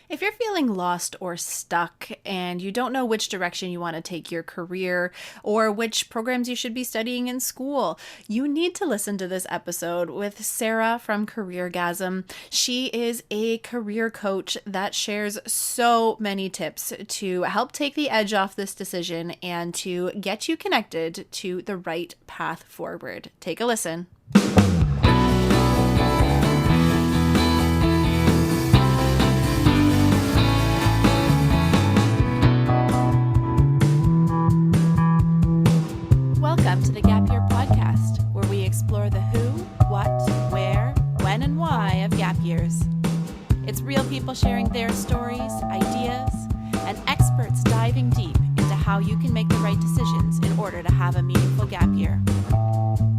If you're feeling lost or stuck and you don't know which direction you want to take your career or which programs you should be studying in school, you need to listen to this episode with Sarah from Careergasm. She is a career coach that shares so many tips to help take the edge off this decision and to get you connected to the right path forward. Take a listen. Welcome to the Gap Year Podcast, where we explore the who, what, where, when, and why of gap years. It's real people sharing their stories, ideas, and experts diving deep into how you can make the right decisions in order to have a meaningful gap year.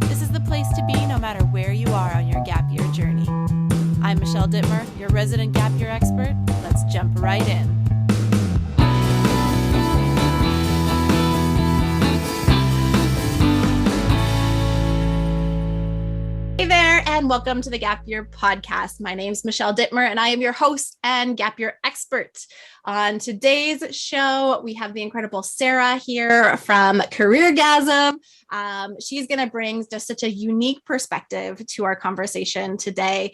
This is the place to be no matter where you are on your gap year journey. I'm Michelle Dittmer, your resident gap year expert. Let's jump right in. Hey there, and welcome to the Gap Year Podcast. My name is Michelle Dittmer, and I am your host and Gap Year expert. On today's show, we have the incredible Sarah here from Careergasm. She's going to bring just such a unique perspective to our conversation today.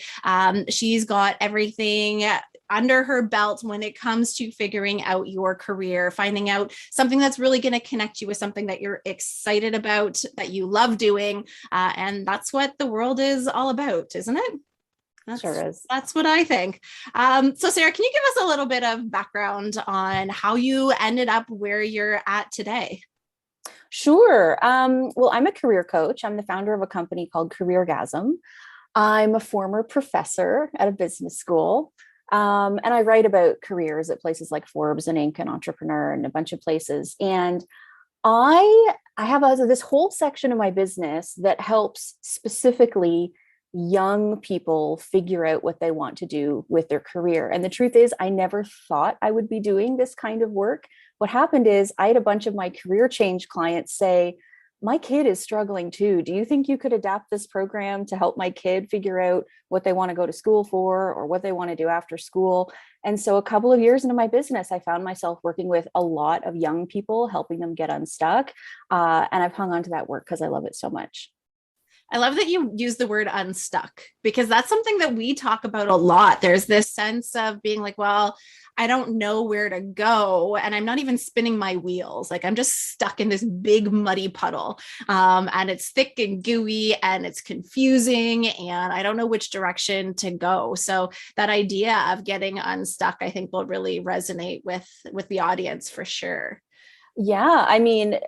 She's got everything under her belt when it comes to figuring out your career, finding out something that's really going to connect you with something that you're excited about, that you love doing. And that's what the world is all about, isn't it? Sure is. That's what I think. So Sarah, can you give us a little bit of background on how you ended up where you're at today? Sure. Well, I'm a career coach. I'm the founder of a company called Careergasm. I'm a former professor at a business school. And I write about careers at places like Forbes and Inc. and Entrepreneur and a bunch of places. And I have this whole section of my business that helps specifically young people figure out what they want to do with their career. And the truth is, I never thought I would be doing this kind of work. What happened is I had a bunch of my career change clients say, my kid is struggling too. Do you think you could adapt this program to help my kid figure out what they want to go to school for or what they want to do after school? And so a couple of years into my business, I found myself working with a lot of young people, helping them get unstuck. And I've hung on to that work because I love it so much. I love that you use the word unstuck, because that's something that we talk about a lot. There's this sense of being like, well, I don't know where to go, and I'm not even spinning my wheels. Like, I'm just stuck in this big muddy puddle, and it's thick and gooey and it's confusing, and I don't know which direction to go. So that idea of getting unstuck, I think, will really resonate with the audience for sure. Yeah, I mean,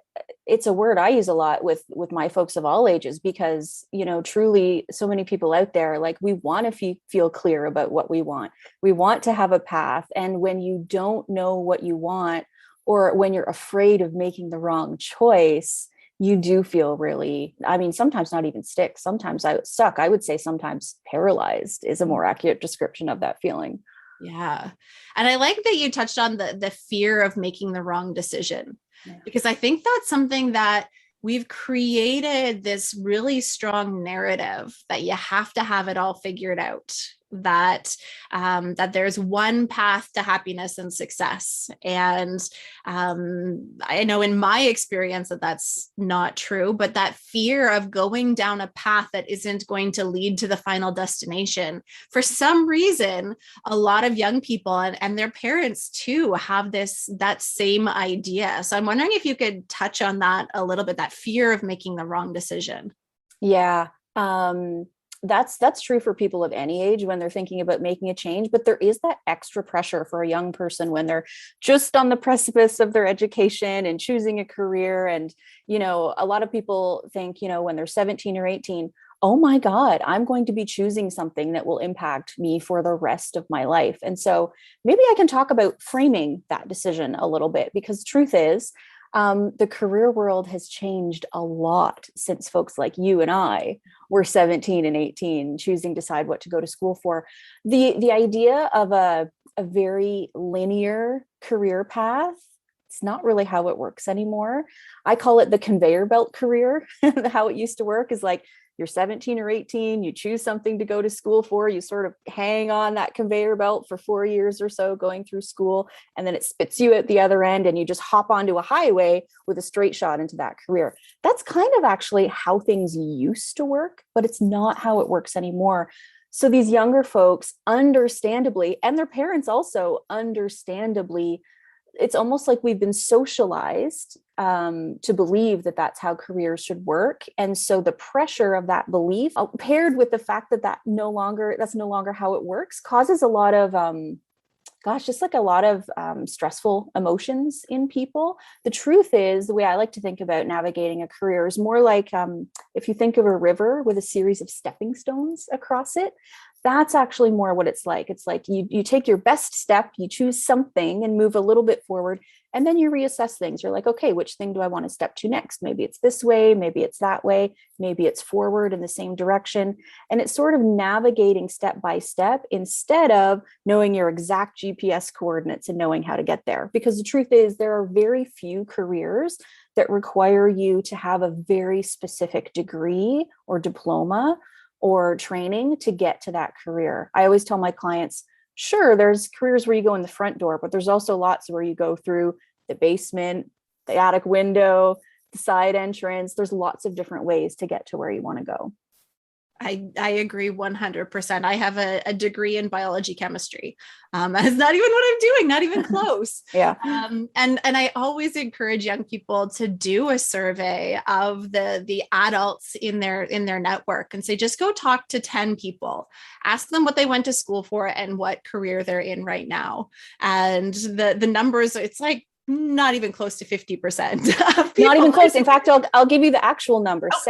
it's a word I use a lot with my folks of all ages because, truly so many people out there, like, we want to feel clear about what we want. We want to have a path. And when you don't know what you want, or when you're afraid of making the wrong choice, you do feel really, I mean, sometimes not even sometimes stuck. I would say sometimes paralyzed is a more accurate description of that feeling. Yeah. And I like that you touched on the fear of making the wrong decision, because I think that's something that we've created this really strong narrative that you have to have it all figured out, that there's one path to happiness and success. And I know in my experience that that's not true, but that fear of going down a path that isn't going to lead to the final destination, for some reason, a lot of young people and their parents too have that same idea. So I'm wondering if you could touch on that a little bit, that fear of making the wrong decision. Yeah. That's true for people of any age when they're thinking about making a change, but there is that extra pressure for a young person when they're just on the precipice of their education and choosing a career. And, a lot of people think, when they're 17 or 18, oh my God, I'm going to be choosing something that will impact me for the rest of my life. And so maybe I can talk about framing that decision a little bit, because truth is, the career world has changed a lot since folks like you and I were 17 and 18 choosing to decide what to go to school for. The idea of a very linear career path, it's not really how it works anymore. I call it the conveyor belt career. How it used to work is like you're 17 or 18, you choose something to go to school for, you sort of hang on that conveyor belt for 4 years or so going through school, and then it spits you at the other end and you just hop onto a highway with a straight shot into that career. That's kind of actually how things used to work, but it's not how it works anymore. So these younger folks, understandably, and their parents also understandably, it's almost like we've been socialized to believe that that's how careers should work. And so the pressure of that belief, paired with the fact that that's no longer how it works, causes a lot of just like a lot of stressful emotions in people. The truth is, the way I like to think about navigating a career is more like if you think of a river with a series of stepping stones across it, that's actually more what it's like. It's like you take your best step, you choose something and move a little bit forward, and then you reassess things. You're like, okay, which thing do I want to step to next? Maybe it's this way, maybe it's that way, maybe it's forward in the same direction. And it's sort of navigating step by step instead of knowing your exact GPS coordinates and knowing how to get there. Because the truth is, there are very few careers that require you to have a very specific degree or diploma or training to get to that career. I always tell my clients, sure, there's careers where you go in the front door, but there's also lots where you go through the basement, the attic window, the side entrance. There's lots of different ways to get to where you want to go. I agree 100%. I have a degree in biology chemistry. That's not even what I'm doing, not even close. Yeah. And I always encourage young people to do a survey of the adults in their network and say, just go talk to 10 people, ask them what they went to school for and what career they're in right now. And the numbers, it's like not even close to 50%. Not even close. In fact, I'll give you the actual number. Oh,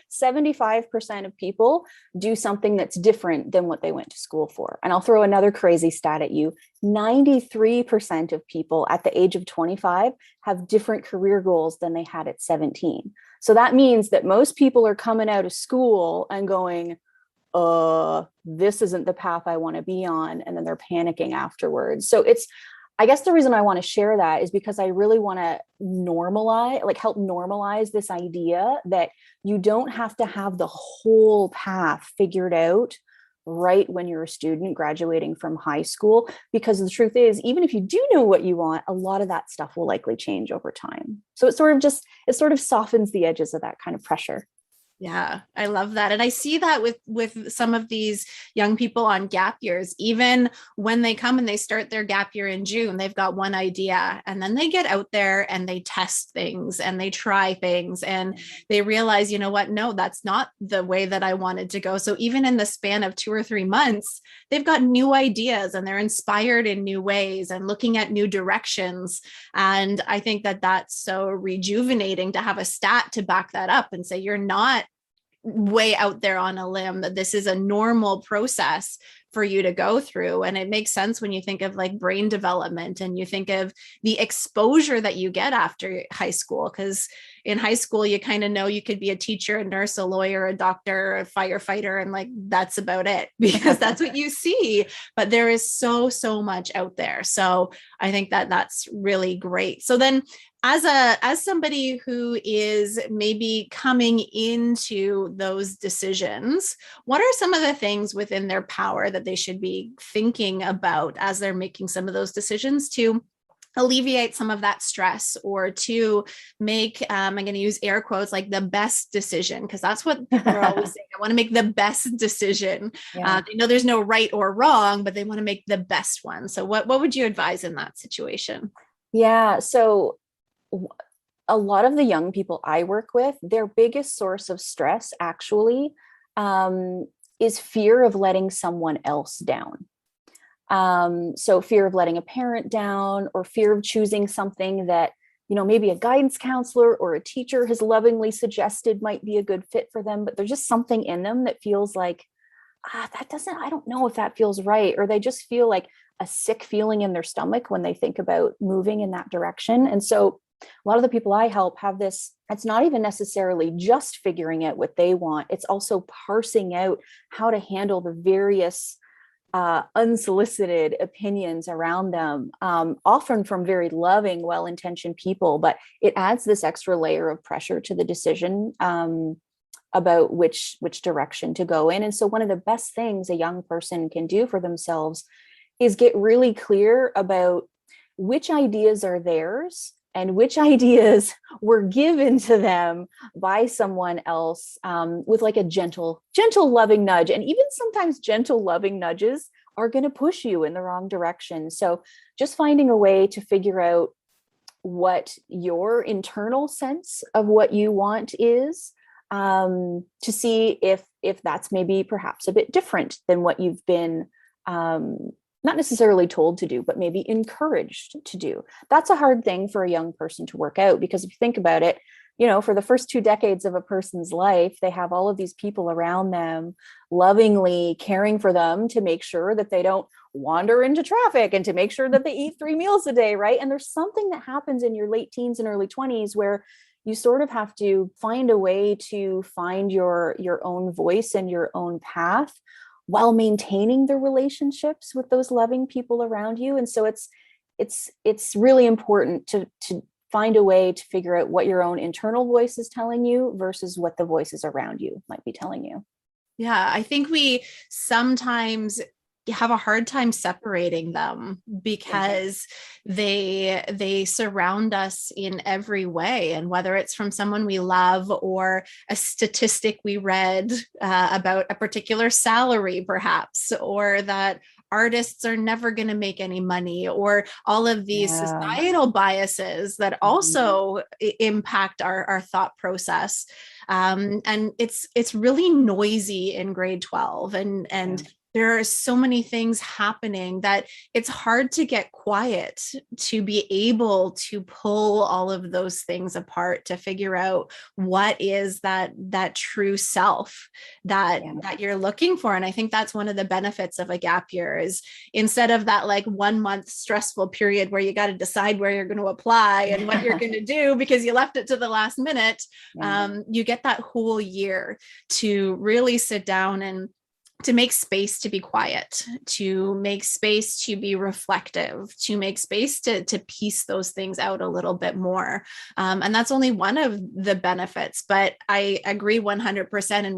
75% of people do something that's different than what they went to school for. And I'll throw another crazy stat at you. 93% of people at the age of 25 have different career goals than they had at 17. So that means that most people are coming out of school and going, this isn't the path I want to be on. And then they're panicking afterwards. So I guess the reason I want to share that is because I really want to help normalize this idea that you don't have to have the whole path figured out right when you're a student graduating from high school. Because the truth is, even if you do know what you want, a lot of that stuff will likely change over time. So it sort of softens the edges of that kind of pressure. Yeah, I love that. And I see that with some of these young people on gap years. Even when they come and they start their gap year in June, they've got one idea and then they get out there and they test things and they try things and they realize, you know what, no, that's not the way that I wanted to go. So even in the span of 2 or 3 months, they've got new ideas and they're inspired in new ways and looking at new directions. And I think that that's so rejuvenating to have a stat to back that up and say, you're not way out there on a limb, that this is a normal process for you to go through. And it makes sense when you think of like brain development and you think of the exposure that you get after high school. Because in high school, you kind of know you could be a teacher, a nurse, a lawyer, a doctor, a firefighter, and like that's about it, because that's what you see. But there is so much out there. So I think that that's really great. So then as somebody who is maybe coming into those decisions, what are some of the things within their power that they should be thinking about as they're making some of those decisions to alleviate some of that stress, or to make, I'm going to use air quotes, like the best decision, because that's what people are always saying. I want to make the best decision. Yeah. They know there's no right or wrong, but they want to make the best one. So what would you advise in that situation? Yeah. So a lot of the young people I work with, their biggest source of stress actually is fear of letting someone else down. So fear of letting a parent down, or fear of choosing something that, maybe a guidance counselor or a teacher has lovingly suggested might be a good fit for them, but there's just something in them that feels like, I don't know if that feels right. Or they just feel like a sick feeling in their stomach when they think about moving in that direction. And so a lot of the people I help have this, it's not even necessarily just figuring out what they want. It's also parsing out how to handle the various unsolicited opinions around them, often from very loving, well-intentioned people, but it adds this extra layer of pressure to the decision about which direction to go in. And so one of the best things a young person can do for themselves is get really clear about which ideas are theirs and which ideas were given to them by someone else, with like a gentle, loving nudge. And even sometimes gentle, loving nudges are going to push you in the wrong direction. So just finding a way to figure out what your internal sense of what you want is, to see if that's maybe perhaps a bit different than what you've been, not necessarily told to do, but maybe encouraged to do. That's a hard thing for a young person to work out, because if you think about it, for the first 2 decades of a person's life, they have all of these people around them lovingly caring for them to make sure that they don't wander into traffic and to make sure that they eat 3 meals a day, right? And there's something that happens in your late teens and early 20s where you sort of have to find a way to find your own voice and your own path while maintaining the relationships with those loving people around you. And so it's really important to find a way to figure out what your own internal voice is telling you versus what the voices around you might be telling you. Yeah, I think we sometimes have a hard time separating them because they surround us in every way. And whether it's from someone we love or a statistic we read about a particular salary, perhaps, or that artists are never going to make any money, or all of these societal biases that also impact our thought process. And it's really noisy in grade 12, and there are so many things happening that it's hard to get quiet to be able to pull all of those things apart to figure out what is that true self that you're looking for. And I think that's one of the benefits of a gap year is instead of that like 1 month stressful period where you got to decide where you're going to apply and what you're going to do because you left it to the last minute, you get that whole year to really sit down and to make space to be quiet, to make space to be reflective, to make space to piece those things out a little bit more. And that's only one of the benefits, but I agree 100%. And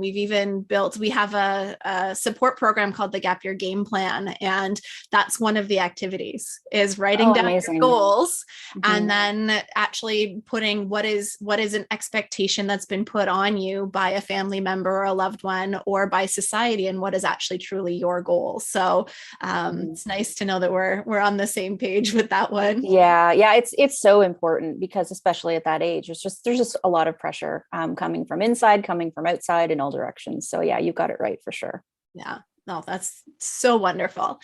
we have a support program called the Gap Year Game Plan. And that's one of the activities is writing down your goals and then actually putting what is an expectation that's been put on you by a family member or a loved one or by society, and what is actually truly your goal. So it's nice to know that we're on the same page with that one. Yeah. It's so important because especially at that age, there's just a lot of pressure coming from inside, coming from outside in all directions. So yeah, you got it right for sure. Yeah. No, that's so wonderful.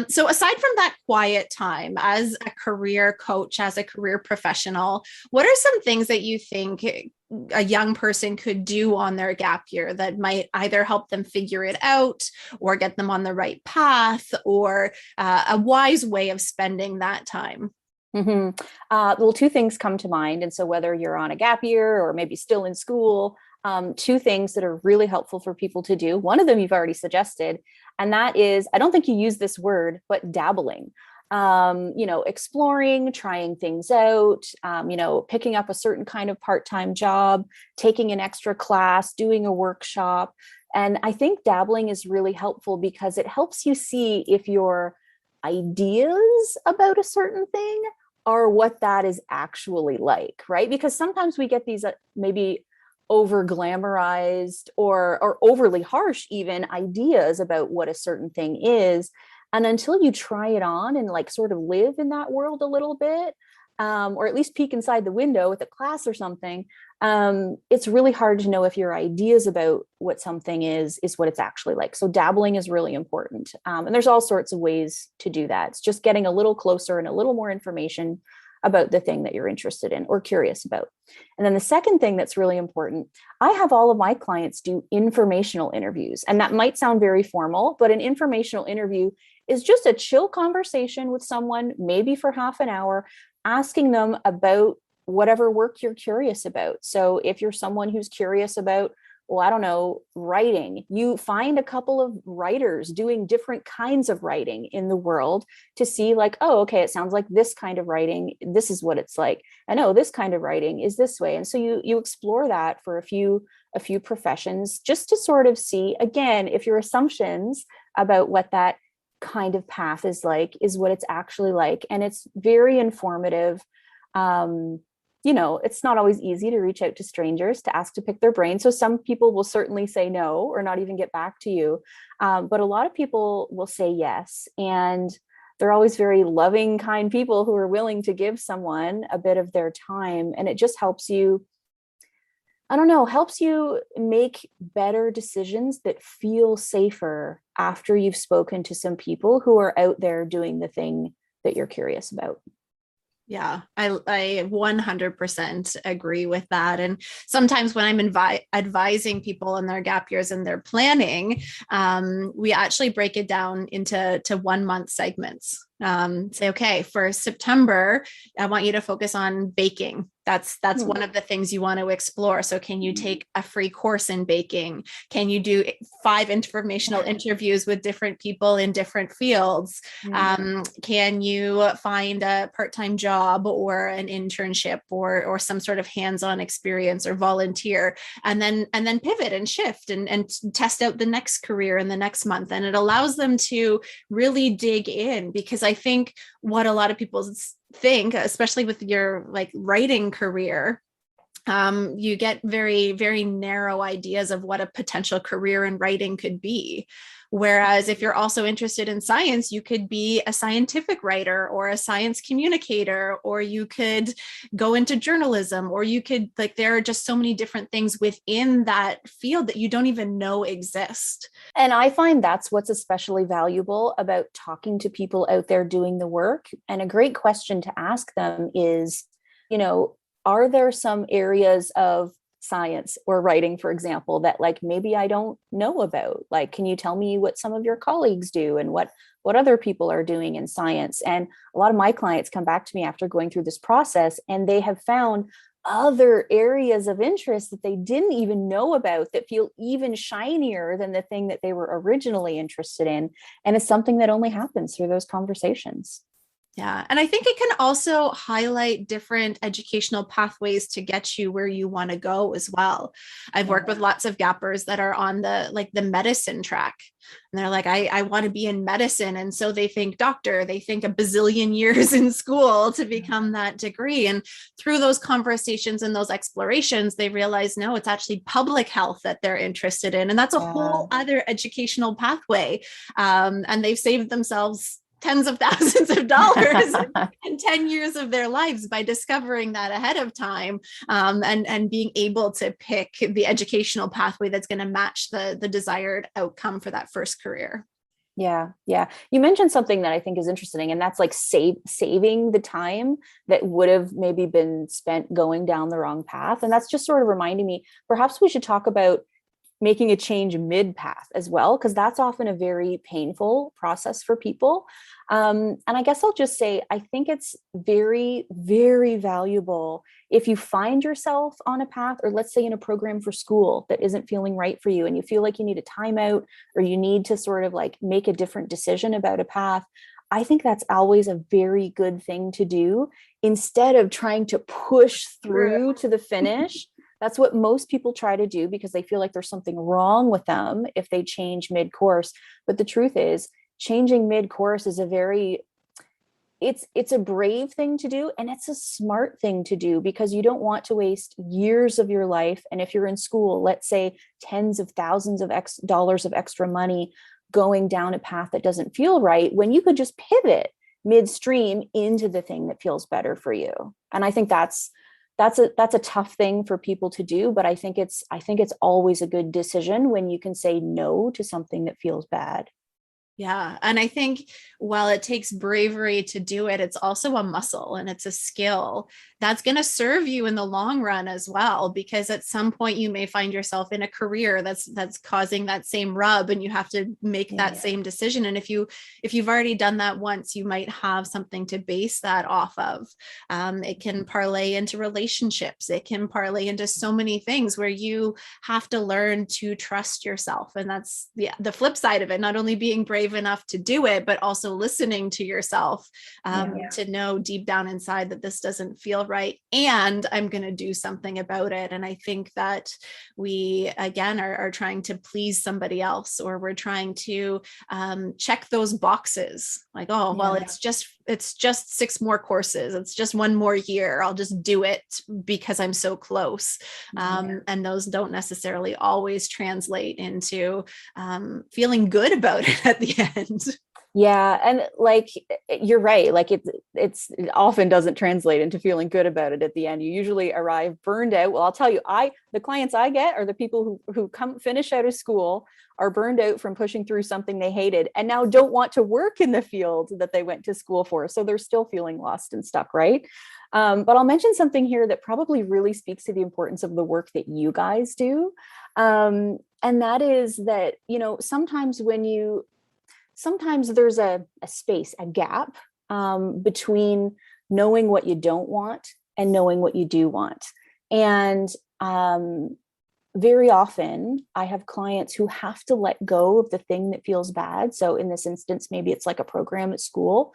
So aside from that quiet time as a career coach, as a career professional, what are some things that you think a young person could do on their gap year that might either help them figure it out or get them on the right path or a wise way of spending that time? Well, 2 things come to mind. And so whether you're on a gap year or maybe still in school, 2 things that are really helpful for people to do. One of them you've already suggested, and that is, I don't think you use this word, but dabbling. Exploring, trying things out, picking up a certain kind of part-time job, taking an extra class, doing a workshop. And I think dabbling is really helpful because it helps you see if your ideas about a certain thing are what that is actually like, right? Because sometimes we get these maybe over glamorized or overly harsh even ideas about what a certain thing is. And until you try it on and like sort of live in that world a little bit, or at least peek inside the window with a class or something, it's really hard to know if your ideas about what something is what it's actually like. So dabbling is really important. And there's all sorts of ways to do that. It's just getting a little closer and a little more information about the thing that you're interested in or curious about. And then the second thing that's really important, I have all of my clients do informational interviews. And that might sound very formal, but an informational interview is just a chill conversation with someone, maybe for half an hour, asking them about whatever work you're curious about. So if you're someone who's curious about well, I don't know, writing. You find a couple of writers doing different kinds of writing in the world to see like, oh, okay, it sounds like this kind of writing, this is what it's like. And oh, this kind of writing is this way. And so you explore that for a few professions, just to sort of see, again, if your assumptions about what that kind of path is like is what it's actually like. And it's very informative. It's not always easy to reach out to strangers to ask to pick their brain. So some people will certainly say no or not even get back to you. But a lot of people will say yes. And they're always very loving, kind people who are willing to give someone a bit of their time. And it just helps you, I don't know, helps you make better decisions that feel safer after you've spoken to some people who are out there doing the thing that you're curious about. Yeah, I 100% agree with that. And sometimes when I'm advising people in their gap years and their planning, we actually break it down into 1 month segments. Say, okay, for September, I want you to focus on baking. That's one of the things you want to explore. So can you take a free course in baking? Can you do 5 informational interviews with different people in different fields? Can you find a part-time job or an internship or some sort of hands-on experience or volunteer, and then pivot and shift and test out the next career in the next month? And it allows them to really dig in, because I think what a lot of people think, especially with your like writing career, you get very, very narrow ideas of what a potential career in writing could be. Whereas if you're also interested in science, you could be a scientific writer or a science communicator, or you could go into journalism, or you could, like, there are just so many different things within that field that you don't even know exist. And I find that's what's especially valuable about talking to people out there doing the work. And a great question to ask them is, are there some areas of science or writing, for example, that like maybe I don't know about? Like, can you tell me what some of your colleagues do and what other people are doing in science? And a lot of my clients come back to me after going through this process, and they have found other areas of interest that they didn't even know about that feel even shinier than the thing that they were originally interested in. And it's something that only happens through those conversations. Yeah. And I think it can also highlight different educational pathways to get you where you want to go as well. I've worked with lots of gappers that are on the medicine track. And they're like, I want to be in medicine. And so they think doctor, they think a bazillion years in school to become that degree. And through those conversations and those explorations, they realize, no, it's actually public health that they're interested in. And that's a whole other educational pathway. And they've saved themselves tens of thousands of dollars in 10 years of their lives by discovering that ahead of time, and being able to pick the educational pathway that's going to match the desired outcome for that first career. Yeah. You mentioned something that I think is interesting, and that's like saving the time that would have maybe been spent going down the wrong path. And that's just sort of reminding me, perhaps we should talk about making a change mid-path as well, because that's often a very painful process for people. And I guess I'll just say, I think it's very, very valuable if you find yourself on a path, or let's say in a program for school that isn't feeling right for you, and you feel like you need a timeout, or you need to sort of like make a different decision about a path. I think that's always a very good thing to do, instead of trying to push through to the finish. That's what most people try to do because they feel like there's something wrong with them if they change mid-course. But the truth is, changing mid-course is it's a brave thing to do, and it's a smart thing to do, because you don't want to waste years of your life. And if you're in school, let's say tens of thousands of dollars of extra money going down a path that doesn't feel right, when you could just pivot midstream into the thing that feels better for you. And I think that's a tough thing for people to do, but I think it's always a good decision when you can say no to something that feels bad. Yeah. And I think while it takes bravery to do it, it's also a muscle and it's a skill that's going to serve you in the long run as well, because at some point you may find yourself in a career that's causing that same rub, and you have to make that same decision. And if you've already done that once, you might have something to base that off of. It can parlay into relationships. It can parlay into so many things where you have to learn to trust yourself. And that's the flip side of it, not only being brave enough to do it, but also listening to yourself, to know deep down inside that this doesn't feel right and I'm going to do something about it. And I think that we again are trying to please somebody else, or we're trying to check those boxes, like, oh well, it's just 6 more courses, it's just 1 more year, I'll just do it because I'm so close. And those don't necessarily always translate into feeling good about it at the end. Yeah. And like, you're right. Like it often doesn't translate into feeling good about it at the end. You usually arrive burned out. Well, I'll tell you, the clients I get are the people who come finish out of school, are burned out from pushing through something they hated, and now don't want to work in the field that they went to school for. So they're still feeling lost and stuck. Right. But I'll mention something here that probably really speaks to the importance of the work that you guys do. And that is that, sometimes there's a space, a gap between knowing what you don't want and knowing what you do want. And very often I have clients who have to let go of the thing that feels bad. So in this instance, maybe it's like a program at school.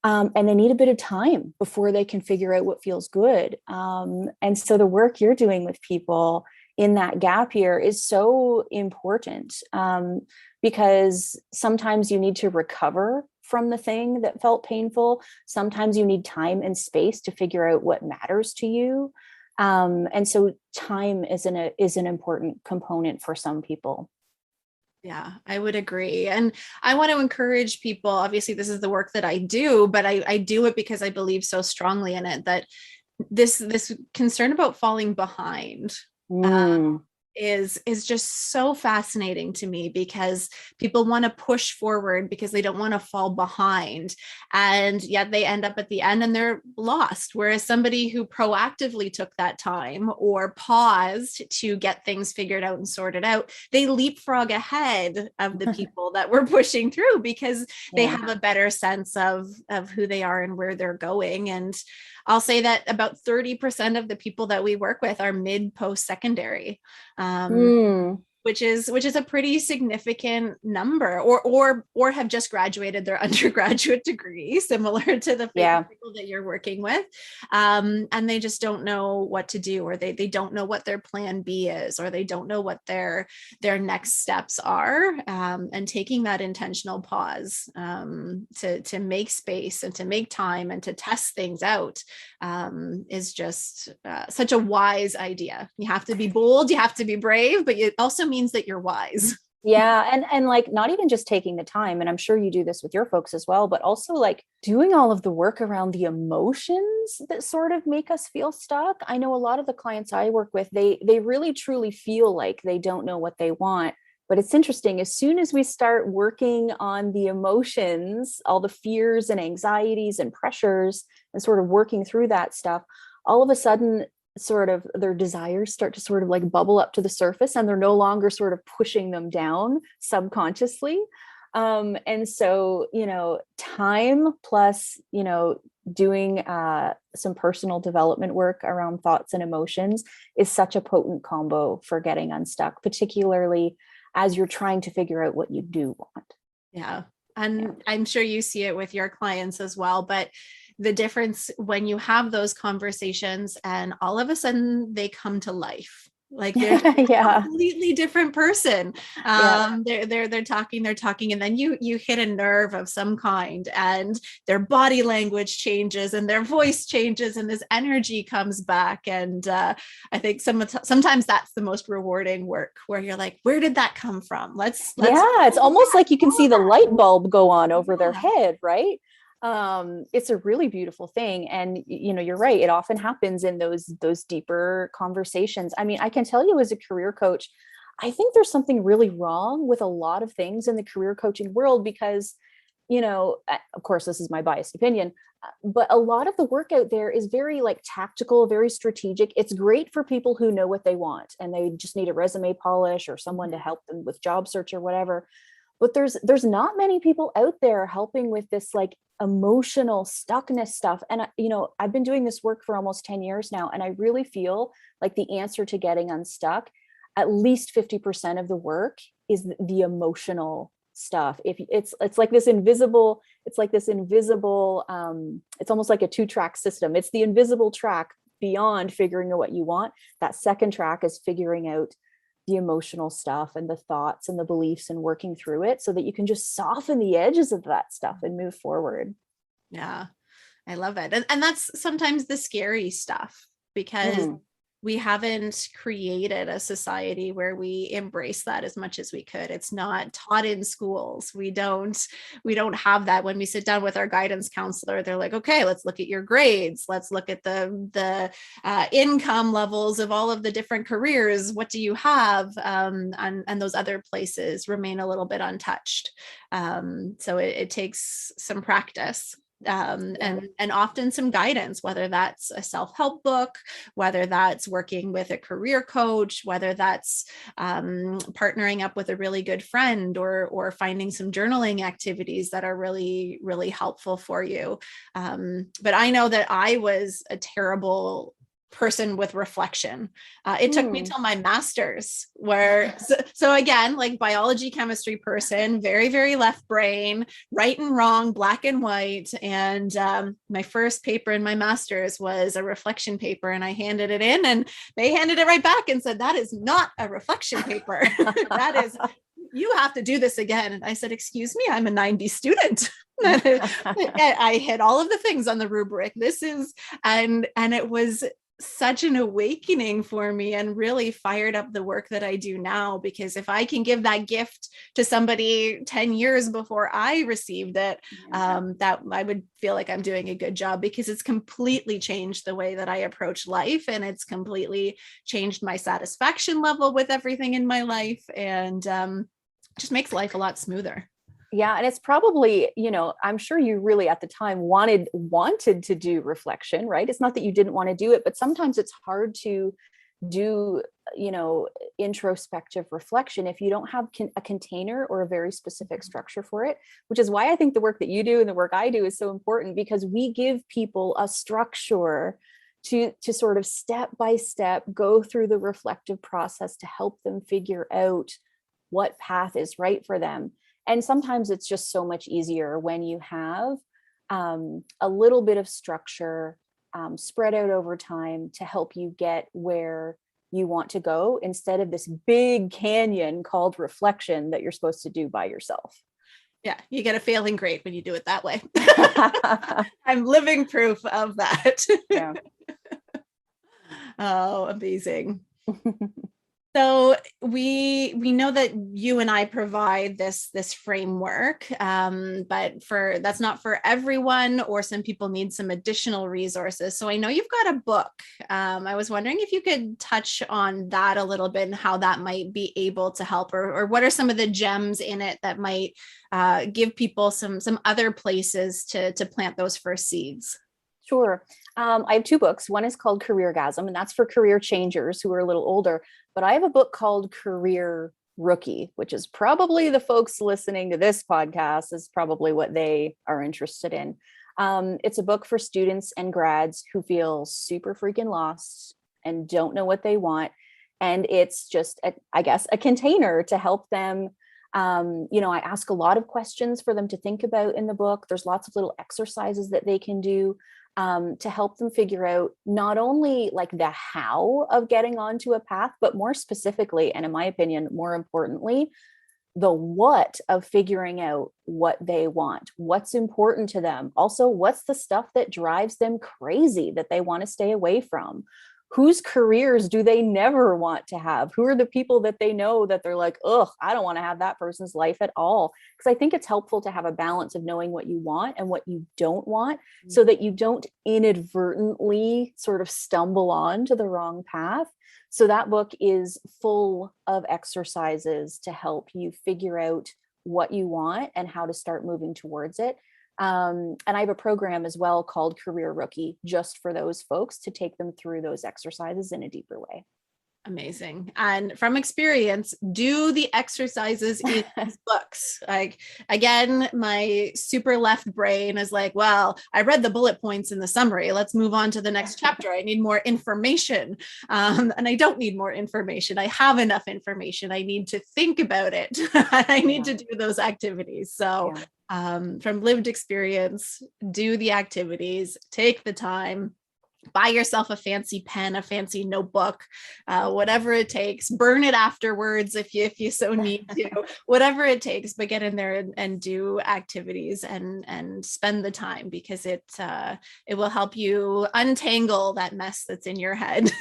And they need a bit of time before they can figure out what feels good. And so the work you're doing with people in that gap year is so important, because sometimes you need to recover from the thing that felt painful. Sometimes you need time and space to figure out what matters to you. And so time is an important component for some people. Yeah, I would agree. And I want to encourage people. Obviously, this is the work that I do, but I do it because I believe so strongly in it, that this concern about falling behind is just so fascinating to me, because people want to push forward because they don't want to fall behind, and yet they end up at the end and they're lost. Whereas somebody who proactively took that time or paused to get things figured out and sorted out, they leapfrog ahead of the people that were pushing through, because they have a better sense of who they are and where they're going. And I'll say that about 30% of the people that we work with are mid post secondary, which is a pretty significant number, or have just graduated their undergraduate degree, similar to the people that you're working with, and they just don't know what to do, or they don't know what their plan B is, or they don't know what their next steps are, and taking that intentional pause to make space and to make time and to test things out is just such a wise idea. You have to be bold, you have to be brave, but it also means that you're wise. Yeah. And like, not even just taking the time, and I'm sure you do this with your folks as well, but also like doing all of the work around the emotions that sort of make us feel stuck. I know a lot of the clients I work with, they really truly feel like they don't know what they want. But it's interesting, as soon as we start working on the emotions, all the fears and anxieties and pressures, and sort of working through that stuff, all of a sudden sort of their desires start to sort of like bubble up to the surface, and they're no longer sort of pushing them down subconsciously. And so, time plus, doing some personal development work around thoughts and emotions is such a potent combo for getting unstuck, particularly as you're trying to figure out what you do want. Yeah. And I'm sure you see it with your clients as well, but the difference when you have those conversations and all of a sudden they come to life, like they're a completely different person. They're talking, and then you hit a nerve of some kind, and their body language changes and their voice changes, and this energy comes back. And I think sometimes that's the most rewarding work, where you're like, where did that come from? Let's it's almost like you can see the light bulb go on over their head, right? It's a really beautiful thing. And, you're right. It often happens in those deeper conversations. I mean, I can tell you as a career coach, I think there's something really wrong with a lot of things in the career coaching world because, of course, this is my biased opinion, but a lot of the work out there is very like tactical, very strategic. It's great for people who know what they want and they just need a resume polish or someone to help them with job search or whatever. But there's not many people out there helping with this like emotional stuckness stuff. And I've been doing this work for almost 10 years now, and I really feel like the answer to getting unstuck, at least 50% of the work is the emotional stuff. If it's like this invisible, it's almost like a 2-track system. It's the invisible track beyond figuring out what you want. That second track is figuring out the emotional stuff and the thoughts and the beliefs and working through it so that you can just soften the edges of that stuff and move forward. Yeah, I love it. And that's sometimes the scary stuff, because we haven't created a society where we embrace that as much as we could. It's not taught in schools. We don't have that. When we sit down with our guidance counselor, they're like, okay, let's look at your grades. Let's look at the income levels of all of the different careers. What do you have? And those other places remain a little bit untouched. So it takes some practice. And often some guidance, whether that's a self-help book, whether that's working with a career coach, whether that's partnering up with a really good friend, or finding some journaling activities that are really, really helpful for you. But I know that I was a terrible person with reflection. It took me till my master's, where so again, like biology, chemistry person, very, very left brain, right and wrong, black and white. And my first paper in my master's was a reflection paper, and I handed it in, and they handed it right back and said, that is not a reflection paper. That is, you have to do this again. And I said, excuse me, I'm a 90 student. I hit all of the things on the rubric. And it was such an awakening for me, and really fired up the work that I do now, because if I can give that gift to somebody 10 years before I received it, that I would feel like I'm doing a good job, because it's completely changed the way that I approach life, and it's completely changed my satisfaction level with everything in my life, and just makes life a lot smoother. Yeah. And it's probably, I'm sure you really at the time wanted to do reflection, right? It's not that you didn't want to do it, but sometimes it's hard to do, introspective reflection if you don't have a container or a very specific structure for it, which is why I think the work that you do and the work I do is so important, because we give people a structure to sort of step by step go through the reflective process to help them figure out what path is right for them. And sometimes it's just so much easier when you have a little bit of structure spread out over time to help you get where you want to go, instead of this big canyon called reflection that you're supposed to do by yourself. Yeah, you get a failing grade when you do it that way. I'm living proof of that. Yeah. Oh, amazing. So we know that you and I provide this framework, but that's not for everyone, or some people need some additional resources. So I know you've got a book. I was wondering if you could touch on that a little bit, and how that might be able to help, or what are some of the gems in it that might give people some other places to plant those first seeds. Sure. I have 2 books. One is called Careergasm, and that's for career changers who are a little older. But I have a book called Career Rookie, which is probably the folks listening to this podcast is probably what they are interested in. It's a book for students and grads who feel super freaking lost and don't know what they want. And it's just, a container to help them. I ask a lot of questions for them to think about in the book. There's lots of little exercises that they can do to help them figure out not only like the how of getting onto a path, but more specifically, and in my opinion, more importantly, the what of figuring out what they want, what's important to them. Also, what's the stuff that drives them crazy that they want to stay away from? Whose careers do they never want to have? Who are the people that they know that they're like, ugh, I don't want to have that person's life at all? Because I think it's helpful to have a balance of knowing what you want and what you don't want, so that you don't inadvertently sort of stumble on to the wrong path. So that book is full of exercises to help you figure out what you want and how to start moving towards it. And I have a program as well called Career Rookie, just for those folks to take them through those exercises in a deeper way. Amazing. And from experience, do the exercises in these books. Like, again, my super left brain is like, well, I read the bullet points in the summary. Let's move on to the next chapter. I need more information. And I don't need more information. I have enough information. I need to think about it. I need to do those activities. So from lived experience, do the activities, take the time. Buy yourself a fancy pen, a fancy notebook, whatever it takes. Burn it afterwards if you so need to. Whatever it takes, but get in there and do activities and spend the time, because it will help you untangle that mess that's in your head.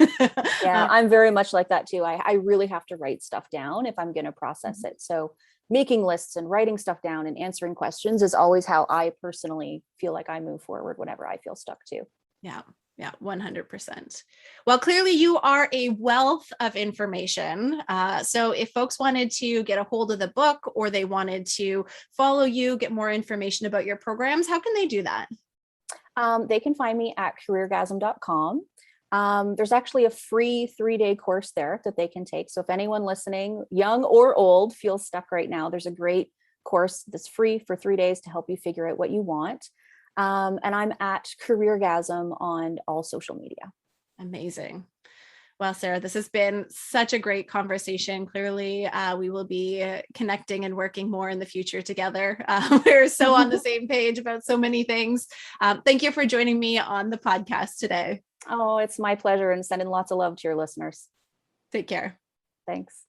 Yeah, I'm very much like that too. I really have to write stuff down if I'm going to process it. So making lists and writing stuff down and answering questions is always how I personally feel like I move forward whenever I feel stuck too. Yeah. Yeah, 100%. Well, clearly you are a wealth of information. So if folks wanted to get a hold of the book, or they wanted to follow you, get more information about your programs, how can they do that? They can find me at careergasm.com. There's actually a free 3-day course there that they can take. So if anyone listening, young or old, feels stuck right now, there's a great course that's free for 3 days to help you figure out what you want. And I'm at Careergasm on all social media. Amazing. Well, Sarah, this has been such a great conversation. Clearly, we will be connecting and working more in the future together. We're so on the same page about so many things. Thank you for joining me on the podcast today. Oh, it's my pleasure, and sending lots of love to your listeners. Take care. Thanks.